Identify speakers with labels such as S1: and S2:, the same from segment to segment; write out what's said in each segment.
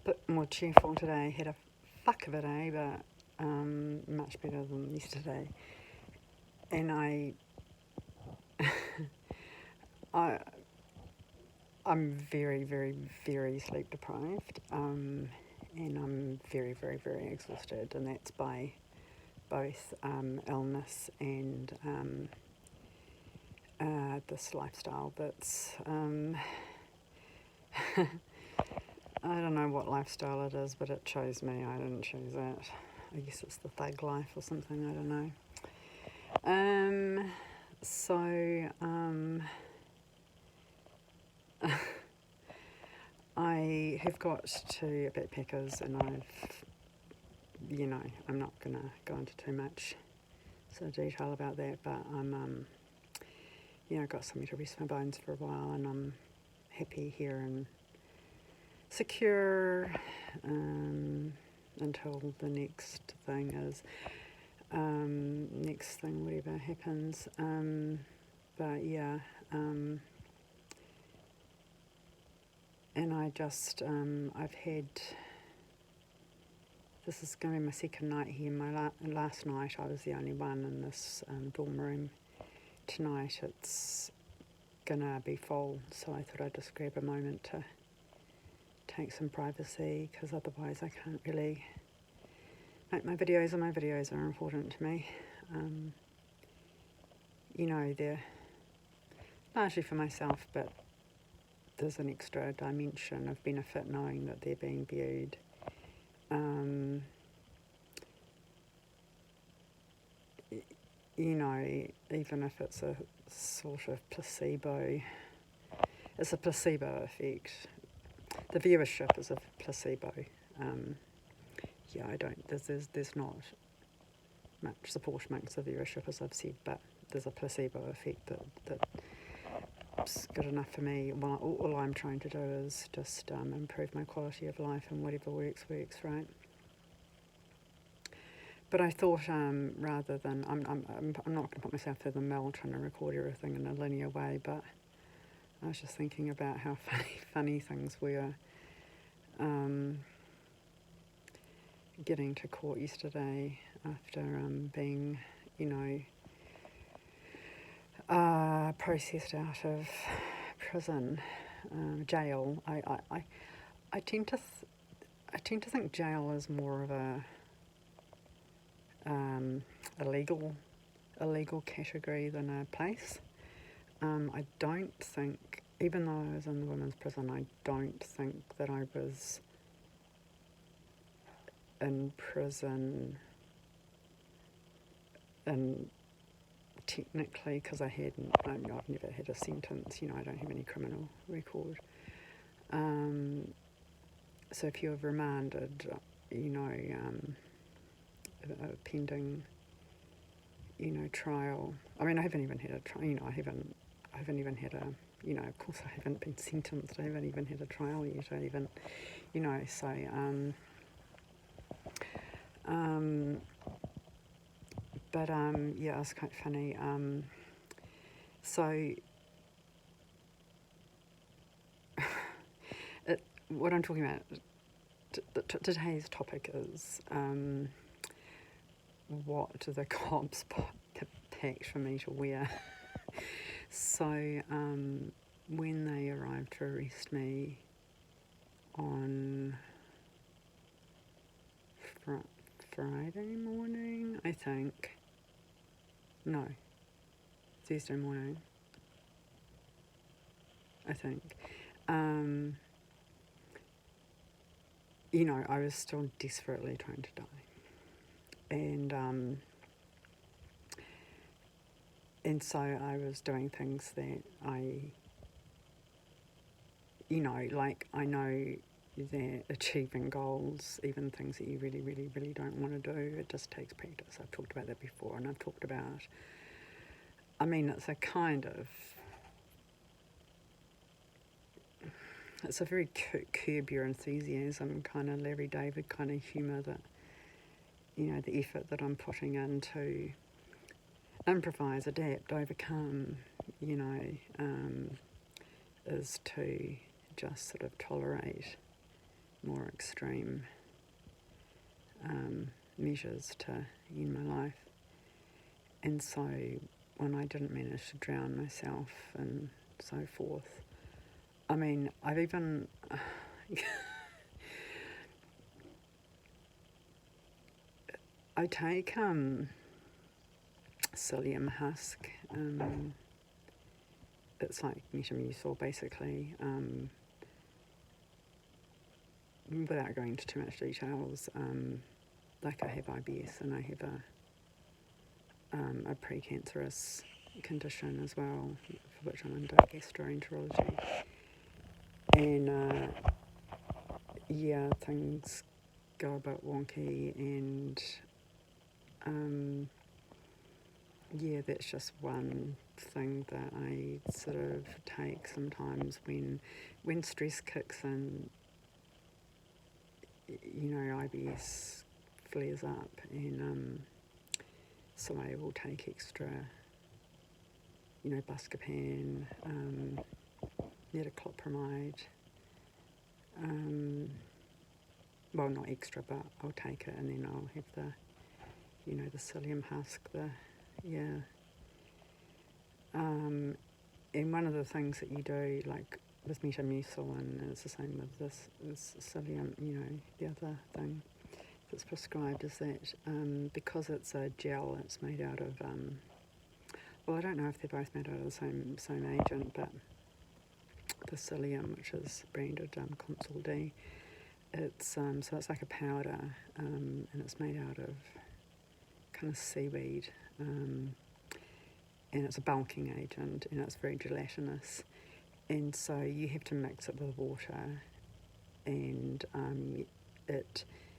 S1: Bit more cheerful today. Had a fuck of a day, but much better than yesterday. And I'm very, very, very sleep deprived, and I'm very, very, very exhausted, and that's by both illness and this lifestyle that's I don't know what lifestyle it is, but it chose me. I didn't choose it. I guess it's the thug life or something. I don't know. I have got two backpackers, and I'm not going to go into too much sort of detail about that, but I'm, got somewhere to rest my bones for a while, and I'm happy here and secure until the next thing is, whatever happens. But yeah, and I just, I've had, this is going to be my second night here. My last night I was the only one in this dorm room. Tonight it's gonna be full, so I thought I'd just grab a moment to take some privacy, because otherwise I can't really make my videos, and my videos are important to me. They're largely for myself, but there's an extra dimension of benefit knowing that they're being viewed. Even if it's a sort of placebo, it's a placebo effect. The viewership is a placebo. There's not much support amongst the viewership, as I've said, but there's a placebo effect that's good enough for me. Well, all I'm trying to do is just improve my quality of life, and whatever works, right? But I thought, rather than, I'm not going to put myself through the mill trying to record everything in a linear way, but I was just thinking about how funny things were. Getting to court yesterday after being, processed out of prison, jail. I tend to think jail is more of a legal category than a place. I don't think, even though I was in the women's prison, I don't think that I was in prison, and technically, because I've never had a sentence, I don't have any criminal record. So if you're remanded, pending, trial. I mean, I haven't even had a trial. I haven't even had a. Of course, I haven't been sentenced. I haven't even had a trial yet. But yeah, it's quite funny. What I'm talking about, today's topic is what the cops packed for me to wear. So when they arrived to arrest me on Friday morning, I think. No, Thursday morning, I think. I was still desperately trying to die. And so I was doing things that I know that achieving goals, even things that you really, really, really don't want to do, it just takes practice. I've talked about that before, and I've talked about, it's a kind of, it's a very curb your enthusiasm kind of Larry David kind of humour, that, the effort that I'm putting into improvise, adapt, overcome, is to just sort of tolerate more extreme measures to end my life. And so when I didn't manage to drown myself and so forth, I mean, I've even... I take psyllium husk. It's like metamucil, basically. Without going into too much details, like I have IBS and I have a precancerous condition as well, for which I'm under gastroenterology. And yeah, things go a bit wonky, and yeah, that's just one thing that I sort of take sometimes when stress kicks in. You know, IBS flares up, and so I will take extra, you know, buscopan, metoclopramide. Well, not extra, but I'll take it, and then I'll have the, you know, the psyllium husk, and one of the things that you do, like with metamucil, and it's the same with this psyllium, you know, the other thing that's prescribed, is that because it's a gel, it's made out of, well, I don't know if they're both made out of the same agent, but the psyllium, which is branded Consul D, it's so it's like a powder, and it's made out of kind of seaweed, and it's a bulking agent, and it's very gelatinous, and so you have to mix it with water, and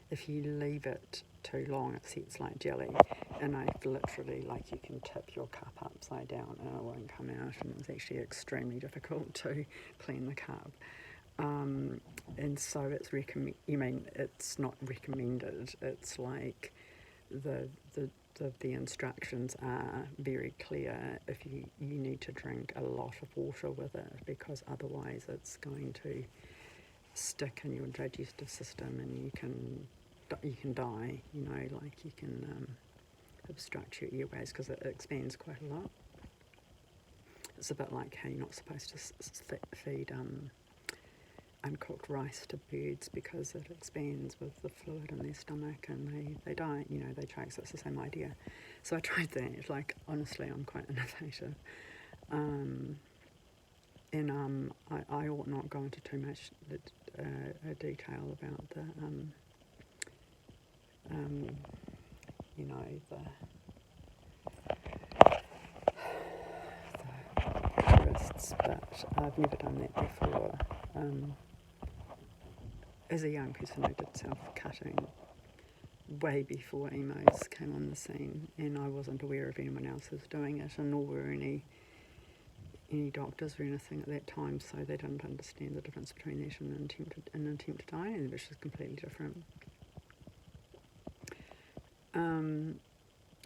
S1: if you leave it too long, it sets like jelly, and I literally, like, you can tip your cup upside down and it won't come out, and it's actually extremely difficult to clean the cup. And so it's it's not recommended. It's like the instructions are very clear. If you need to drink a lot of water with it, because otherwise it's going to stick in your digestive system, and you can die. You know, like you can obstruct your airways because it expands quite a lot. It's a bit like how you're not supposed to feed uncooked rice to birds, because it expands with the fluid in their stomach and they die, you know, they choke. So it's the same idea. So I tried that. Like, honestly, I'm quite innovative. And I ought not go into too much detail about the, you know, the risks, but I've never done that before. As a young person, I did self-cutting way before emos came on the scene, and I wasn't aware of anyone else who was doing it, and nor were any doctors or anything at that time, so they didn't understand the difference between that and an attempt to die, which is completely different.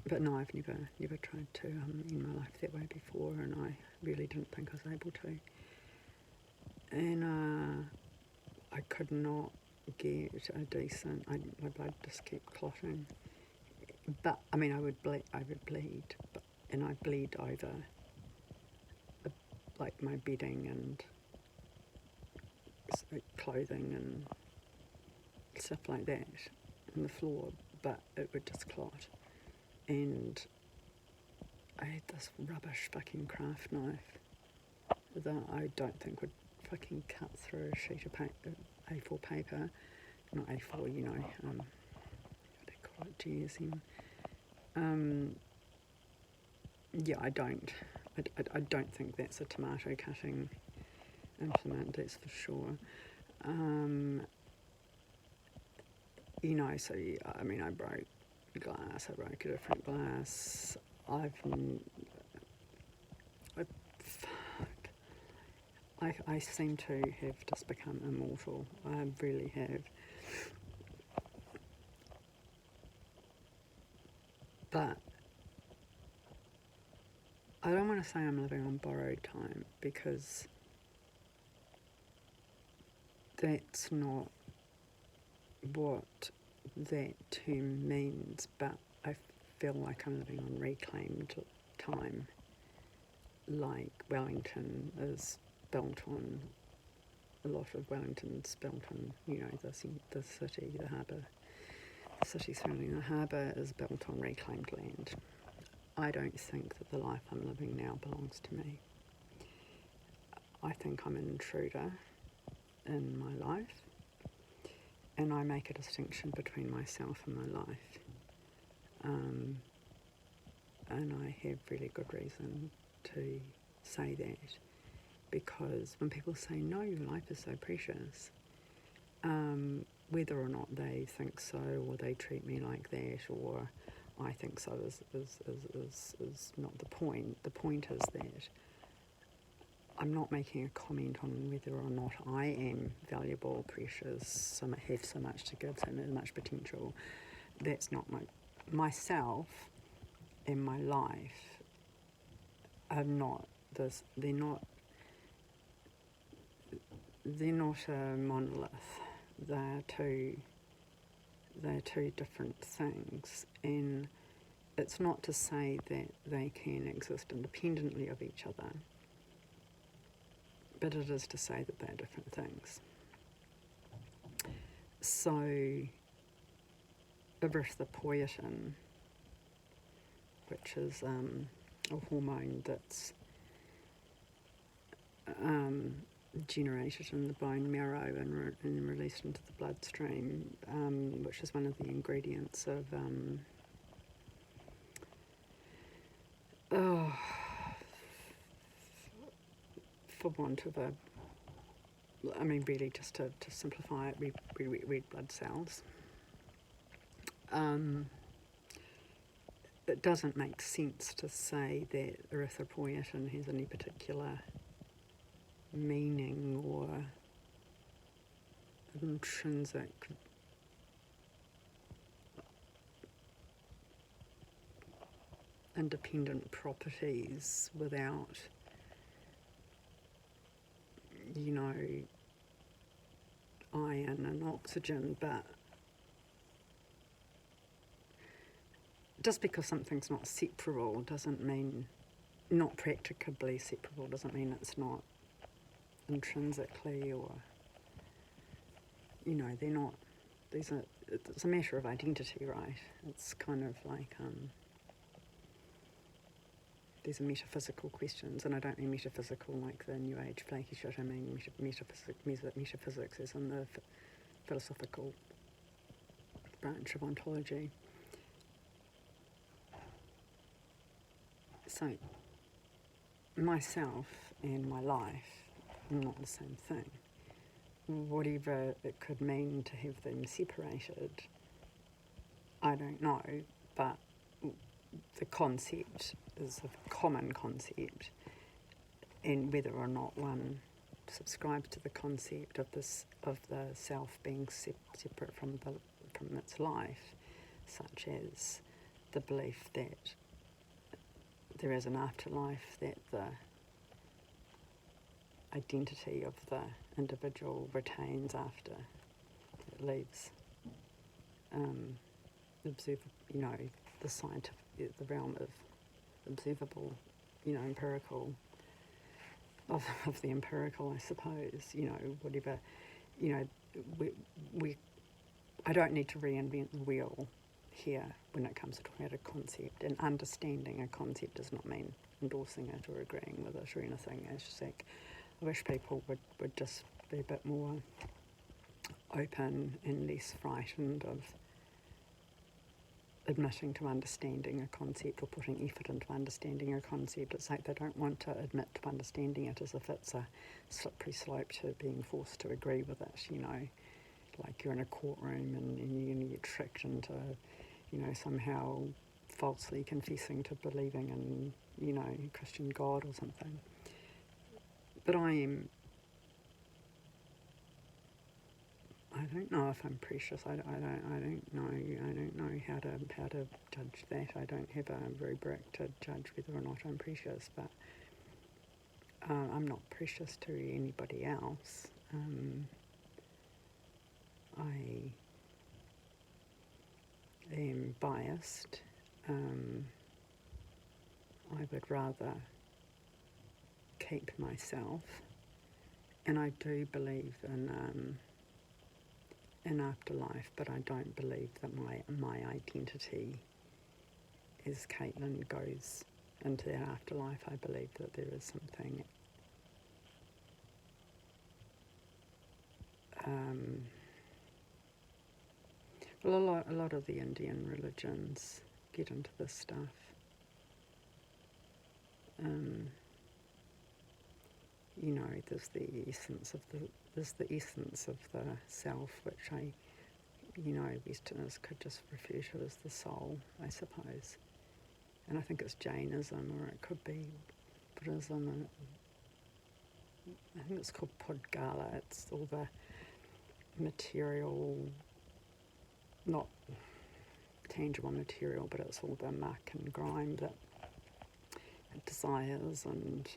S1: But no, I've never tried to end my life that way before, and I really didn't think I was able to. And I could not get a decent. My blood just kept clotting. But I mean, I would bleed, and I bleed over, like my bedding and clothing and stuff like that, on the floor. But it would just clot, and I had this rubbish fucking craft knife that I don't think would fucking cut through a sheet of A4 paper, not A4, you know, what do they call it, GSM. Yeah, I don't think that's a tomato cutting implement, that's for sure. You know, so I mean, I broke glass, I broke a different glass. I seem to have just become immortal. I really have. But I don't want to say I'm living on borrowed time, because that's not what that term means, but I feel like I'm living on reclaimed time. Like Wellington is built on, a lot of Wellington's built on, the city, the harbour. The city surrounding the harbour is built on reclaimed land. I don't think that the life I'm living now belongs to me. I think I'm an intruder in my life, and I make a distinction between myself and my life. And I have really good reason to say that, because when people say, no, your life is so precious, whether or not they think so, or they treat me like that, or I think so is not the point. The point is that I'm not making a comment on whether or not I am valuable, precious, have so much to give, so much potential. That's not myself and my life are not this. They're not a monolith. They're two different things, and it's not to say that they can exist independently of each other, but it is to say that they're different things. So, erythropoietin, which is a hormone that's generated in the bone marrow and released into the bloodstream, which is one of the ingredients of for want of really just to simplify it, red blood cells. It doesn't make sense to say that erythropoietin has any particular meaning or intrinsic independent properties without, iron and oxygen, but just because something's not separable doesn't mean, not practicably separable, doesn't mean it's not intrinsically, or, they're not, it's a matter of identity, right? It's kind of like, these are metaphysical questions, and I don't mean metaphysical like the New Age flaky shit. I mean metaphysics as in the philosophical branch of ontology. So, myself and my life are not the same thing. Whatever it could mean to have them separated, I don't know, but the concept is a common concept, and whether or not one subscribes to the concept of the self being separate from its life, such as the belief that there is an afterlife, that the identity of the individual retains after it leaves the scientific, the realm of observable, empirical, of the empirical, I suppose, whatever, I don't need to reinvent the wheel here when it comes to talking about a concept, and understanding a concept does not mean endorsing it or agreeing with it or anything. It's just like, I wish people would just be a bit more open and less frightened of admitting to understanding a concept or putting effort into understanding a concept. It's like they don't want to admit to understanding it as if it's a slippery slope to being forced to agree with it, like you're in a courtroom and you're going to get tricked into, somehow falsely confessing to believing in, Christian God or something. But I don't know if I'm precious. I don't know how to judge that. I don't have a rubric to judge whether or not I'm precious, but I'm not precious to anybody else. I am biased. I would rather keep myself, and I do believe in afterlife, but I don't believe that my identity as Caitlin goes into that afterlife. I believe that there is something well, a lot of the Indian religions get into this stuff. You know, there's the essence of the self, which Westerners could just refer to as the soul, I suppose. And I think it's Jainism, or it could be Buddhism, and I think it's called Podgala. It's all the material, not tangible material, but it's all the muck and grime that desires and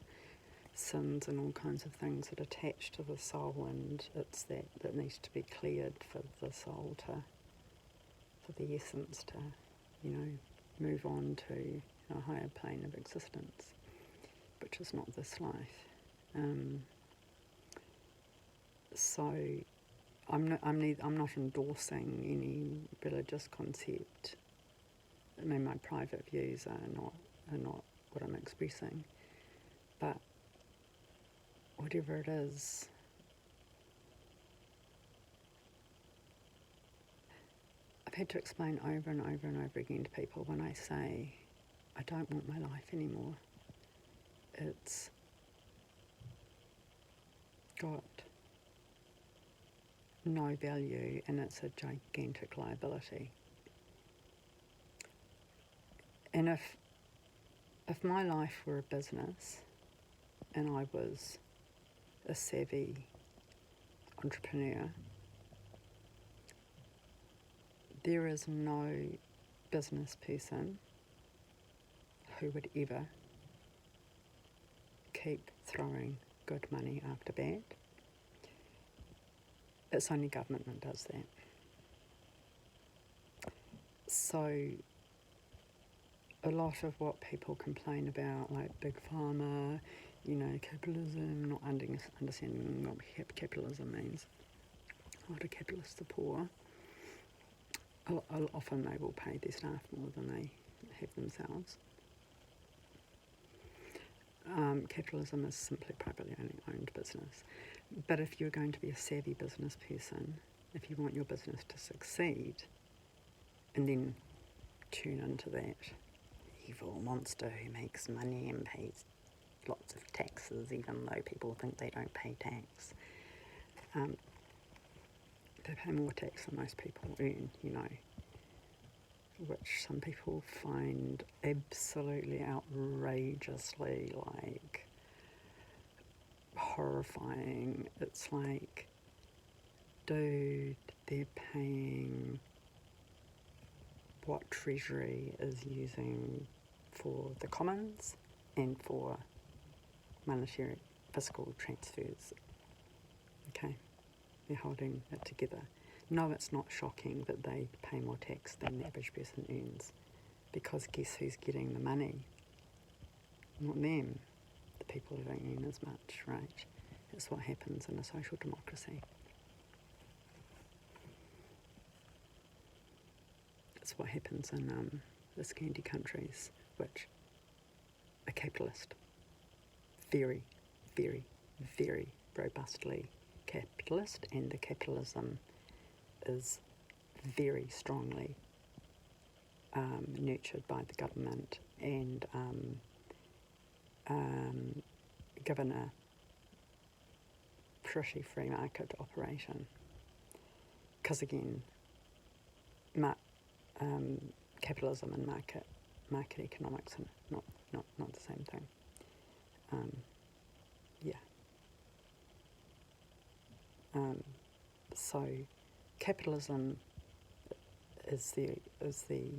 S1: sins and all kinds of things that attach to the soul, and it's that needs to be cleared for the soul for the essence to, move on to a higher plane of existence, which is not this life. So I'm not endorsing any religious concept. I mean, my private views are not what I'm expressing, but whatever it is, I've had to explain over and over and over again to people when I say I don't want my life anymore. It's got no value and it's a gigantic liability. And if my life were a business and I was a savvy entrepreneur, there is no business person who would ever keep throwing good money after bad. It's only government that does that. So a lot of what people complain about, like big pharma, capitalism, not understanding what capitalism means, how do capitalists are poor, often they will pay their staff more than they have themselves. Capitalism is simply privately owned business. But if you're going to be a savvy business person, if you want your business to succeed, and then tune into that evil monster who makes money and pays lots of taxes, even though people think they don't pay tax. They pay more tax than most people earn, which some people find absolutely outrageously, horrifying. It's like, dude, they're paying what Treasury is using for the Commons and for monetary fiscal transfers. Okay, they're holding it together. No, it's not shocking that they pay more tax than the average person earns, because guess who's getting the money? Not them, the people who don't earn as much, right? That's what happens in a social democracy. That's what happens in the Scandi countries, which are capitalist. Very, very, very robustly capitalist, and the capitalism is very strongly nurtured by the government and given a pretty free market operation. Because again, capitalism and market economics are not the same thing. So capitalism is the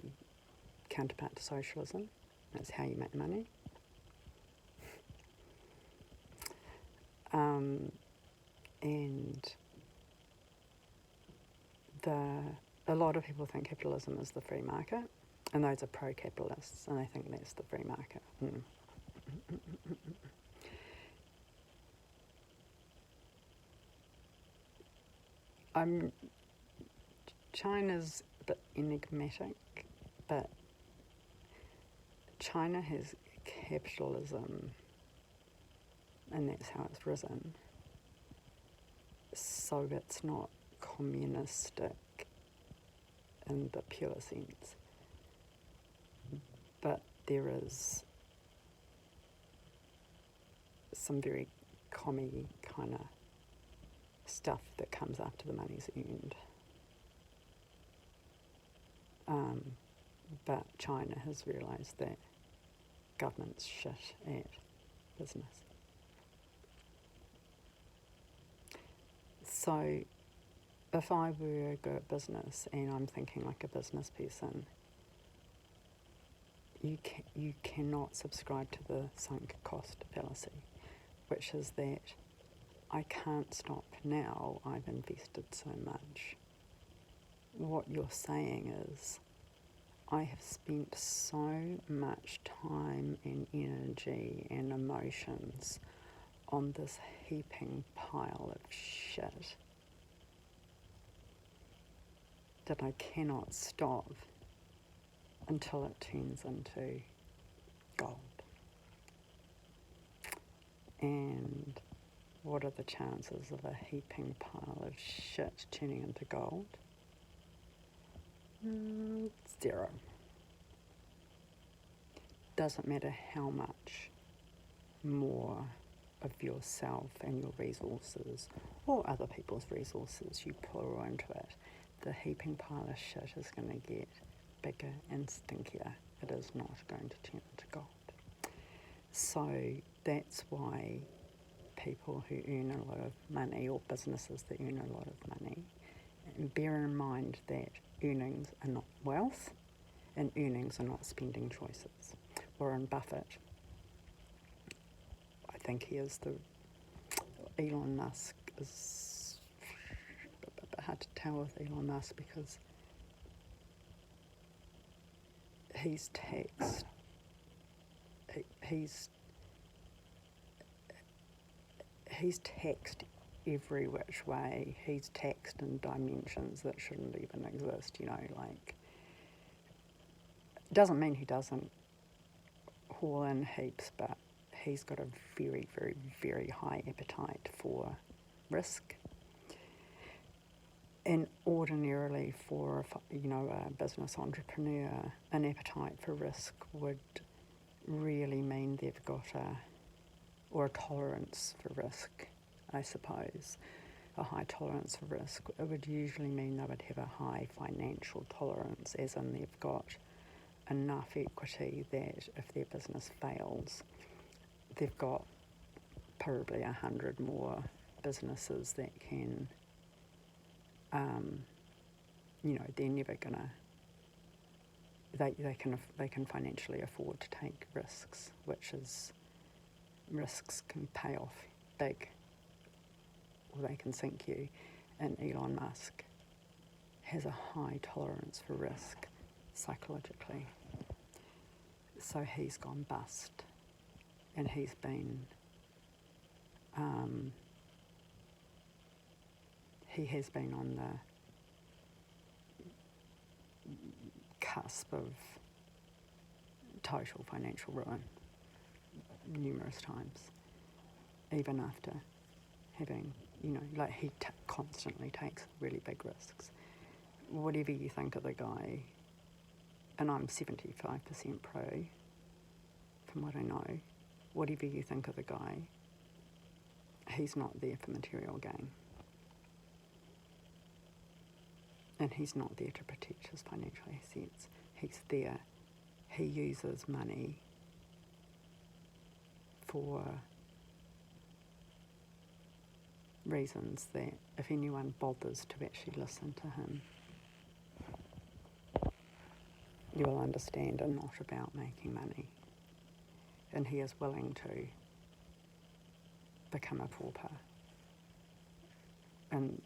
S1: counterpart to socialism. That's how you make money. And a lot of people think capitalism is the free market, and those are pro-capitalists, and they think that's the free market. China's a bit enigmatic, but China has capitalism, and that's how it's risen. So it's not communistic in the pure sense, but there is some very commie kind of stuff that comes after the money's earned. But China has realised that government's shit at business. So if I were a good business and I'm thinking like a business person, you cannot subscribe to the sunk cost fallacy, which is that I can't stop now, I've invested so much. What you're saying is, I have spent so much time and energy and emotions on this heaping pile of shit that I cannot stop until it turns into gold. And what are the chances of a heaping pile of shit turning into gold? 0. Doesn't matter how much more of yourself and your resources or other people's resources you pour into it, the heaping pile of shit is going to get bigger and stinkier. It is not going to turn into gold. So that's why people who earn a lot of money, or businesses that earn a lot of money, and bear in mind that earnings are not wealth and earnings are not spending choices. Warren Buffett, I think he is Elon Musk is a bit hard to tell with Elon Musk because he's taxed every which way. He's taxed in dimensions that shouldn't even exist, like, doesn't mean he doesn't haul in heaps, but he's got a very, very, very high appetite for risk. And ordinarily for, a business entrepreneur, an appetite for risk would really mean they've got a tolerance for risk, I suppose. A high tolerance for risk. It would usually mean they would have a high financial tolerance, as in they've got enough equity that if their business fails, they've got probably 100 more businesses that can, they're never gonna, they can financially afford to take risks, risks can pay off big, or they can sink you. And Elon Musk has a high tolerance for risk psychologically. So he's gone bust, and he's been, he has been on the cusp of total financial ruin numerous times, even after having, he constantly takes really big risks. Whatever you think of the guy, and I'm 75% pro, from what I know, whatever you think of the guy, he's not there for material gain. And he's not there to protect his financial assets. He's there, he uses money for reasons that if anyone bothers to actually listen to him, you will understand are not about making money. And he is willing to become a pauper in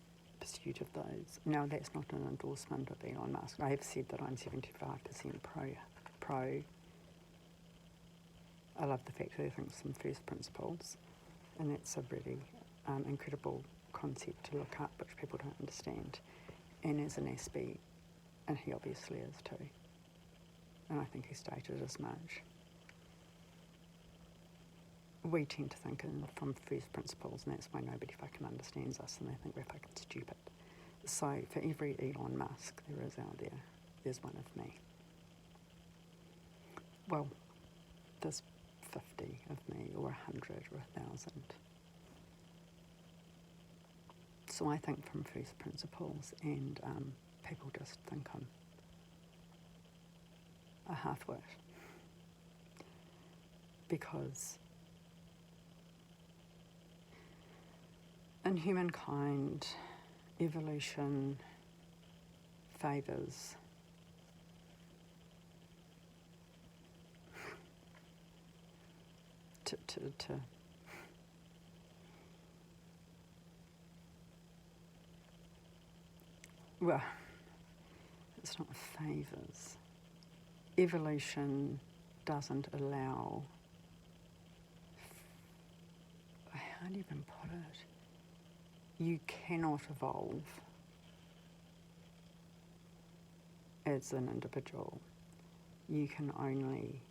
S1: pursuit of those. Now, that's not an endorsement of Elon Musk. I have said that I'm 75% pro. I love the fact that he thinks from first principles, and that's a really incredible concept to look up, which people don't understand. And as an aspect, and he obviously is too, and I think he stated as much. We tend to think from first principles, and that's why nobody fucking understands us, and they think we're fucking stupid. So for every Elon Musk there is out there, there's one of me. Well, there's 50 of me, or 100, or 1,000. So I think from first principles, and people just think I'm a half-wit. Because in humankind, evolution favours well, it's not favours. Evolution doesn't allow, how do you even put it? You cannot evolve as an individual. You can only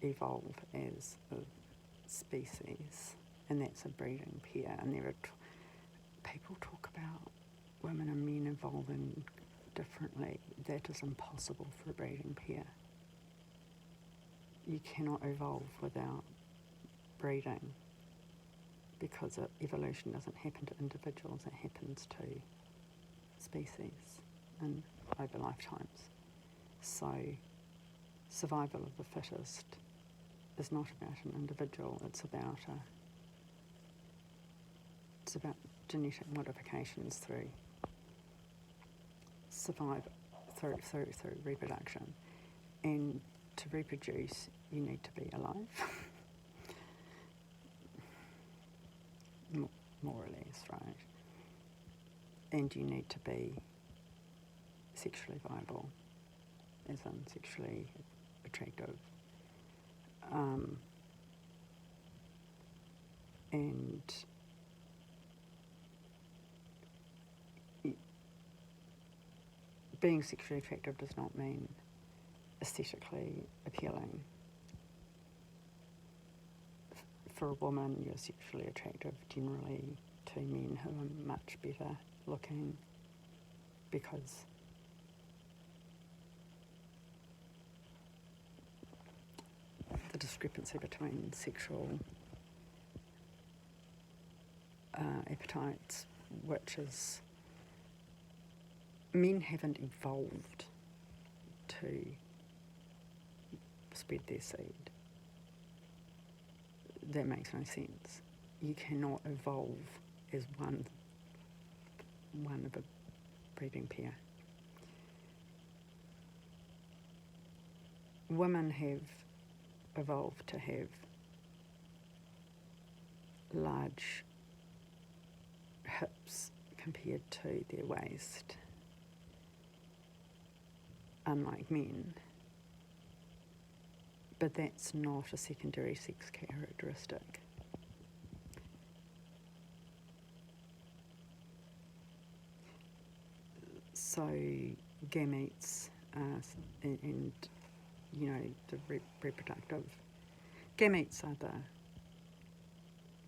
S1: evolve as a species, and that's a breeding pair. And there are people talk about women and men evolving differently. That is impossible for a breeding pair. You cannot evolve without breeding, because evolution doesn't happen to individuals, it happens to species and over lifetimes. So survival of the fittest is not about an individual, it's about genetic modifications through through reproduction. And to reproduce, you need to be alive. More or less, right? And you need to be sexually viable, as in sexually attractive. And being sexually attractive does not mean aesthetically appealing. For a woman, you're sexually attractive generally to men who are much better looking, because the discrepancy between sexual appetites, which is, men haven't evolved to spread their seed. That makes no sense. You cannot evolve as one of a breeding pair. Women have evolved to have large hips compared to their waist, unlike men. But that's not a secondary sex characteristic. So gametes and you know, the reproductive gametes are the,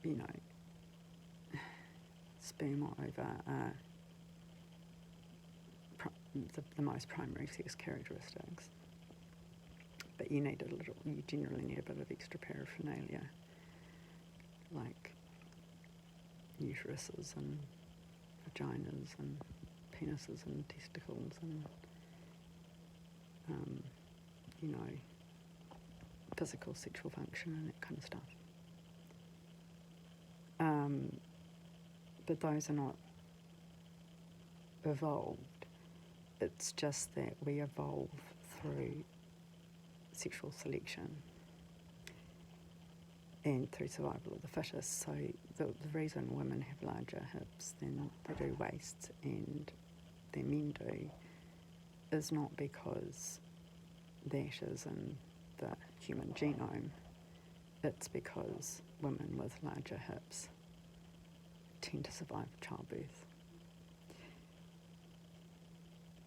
S1: you know, sperm or ova are the most primary sex characteristics. But you generally need a bit of extra paraphernalia, like uteruses and vaginas and penises and testicles and, you know, physical sexual function and that kind of stuff. But those are not evolved. It's just that we evolve through sexual selection. and through survival of the fittest. So the reason women have larger hips than they do waists and than men do is not because that is in the human genome. It's because women with larger hips tend to survive childbirth.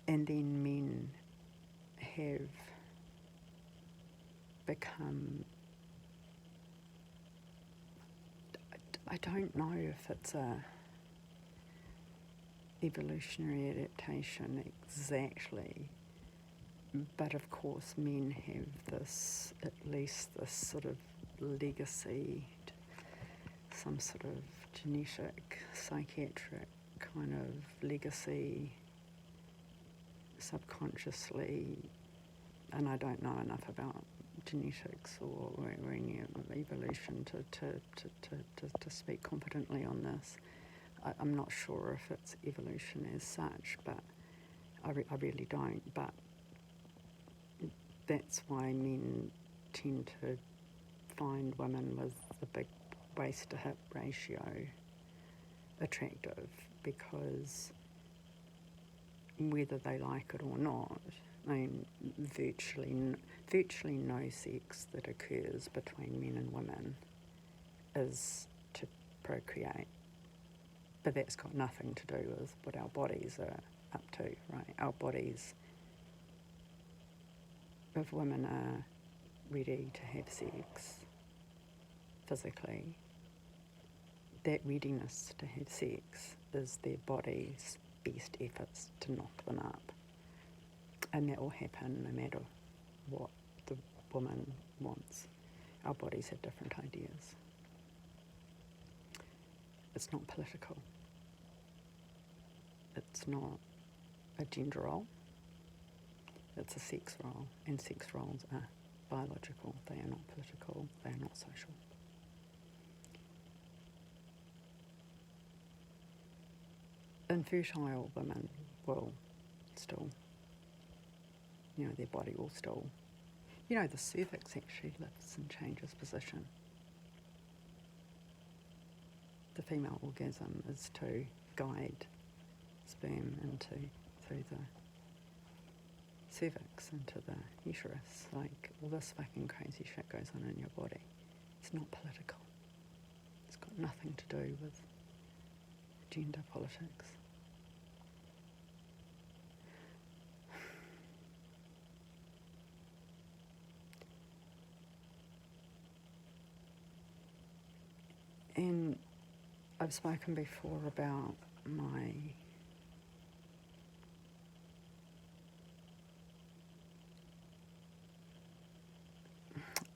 S1: And then men have become, I don't know if it's a evolutionary adaptation exactly, but of course men have this, at least this sort of legacy, some sort of genetic, psychiatric kind of legacy subconsciously, and I don't know enough about genetics or any evolution to speak competently on this. I'm not sure if it's evolution as such, but I really don't. But that's why men tend to find women with the big waist to hip ratio attractive, because whether they like it or not, I mean, virtually no sex that occurs between men and women is to procreate. But that's got nothing to do with what our bodies are up to, right? Our bodies, if women are ready to have sex physically, that readiness to have sex is their body's best efforts to knock them up. And that will happen no matter what the woman wants. Our bodies have different ideas. It's not political. It's not a gender role. It's a sex role, and sex roles are biological. They are not political. They are not social. Infertile women will still, their body will still, the cervix actually lifts and changes position. The female orgasm is to guide sperm through the cervix into the uterus. Like, all this fucking crazy shit goes on in your body. It's not political. It's got nothing to do with gender politics. And I've spoken before about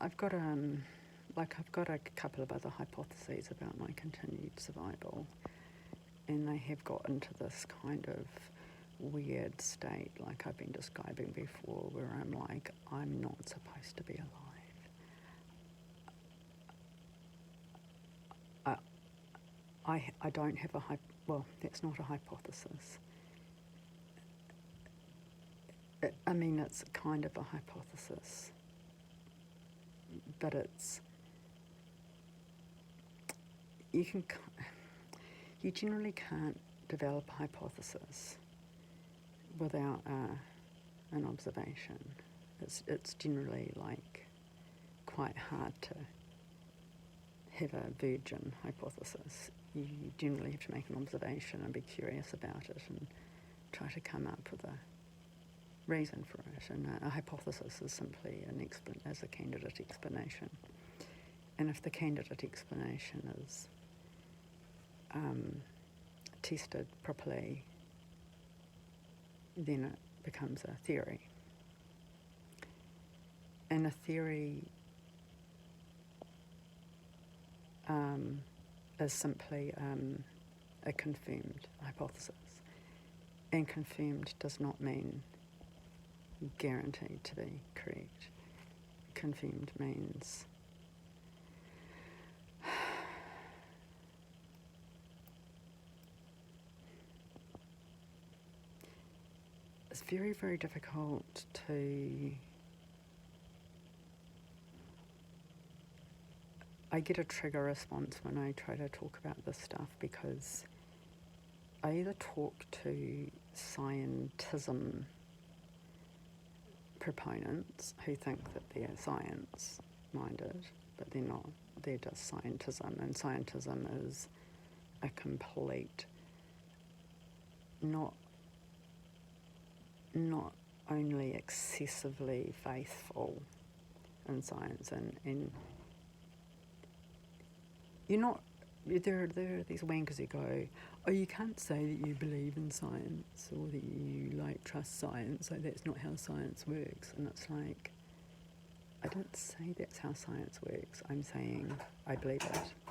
S1: I've got a couple of other hypotheses about my continued survival, and they have got into this kind of weird state, like I've been describing before, where I'm like, I'm not supposed to be alive. I don't have that's not a hypothesis. It's kind of a hypothesis, but you generally can't develop a hypothesis without an observation. It's generally like quite hard to have a virgin hypothesis. You generally have to make an observation and be curious about it and try to come up with a reason for it. And a hypothesis is simply as a candidate explanation. And if the candidate explanation is tested properly, then it becomes a theory. And a theory is simply a confirmed hypothesis. And confirmed does not mean guaranteed to be correct. Confirmed means it's very, very difficult to I get a trigger response when I try to talk about this stuff, because I either talk to scientism proponents who think that they're science-minded, but they're not. They're just scientism, and scientism is a complete, not only excessively faithful in science, and you're not. There are these wankers who go, oh, you can't say that you believe in science or that you trust science, so that's not how science works. And it's like, I didn't say that's how science works. I'm saying I believe it.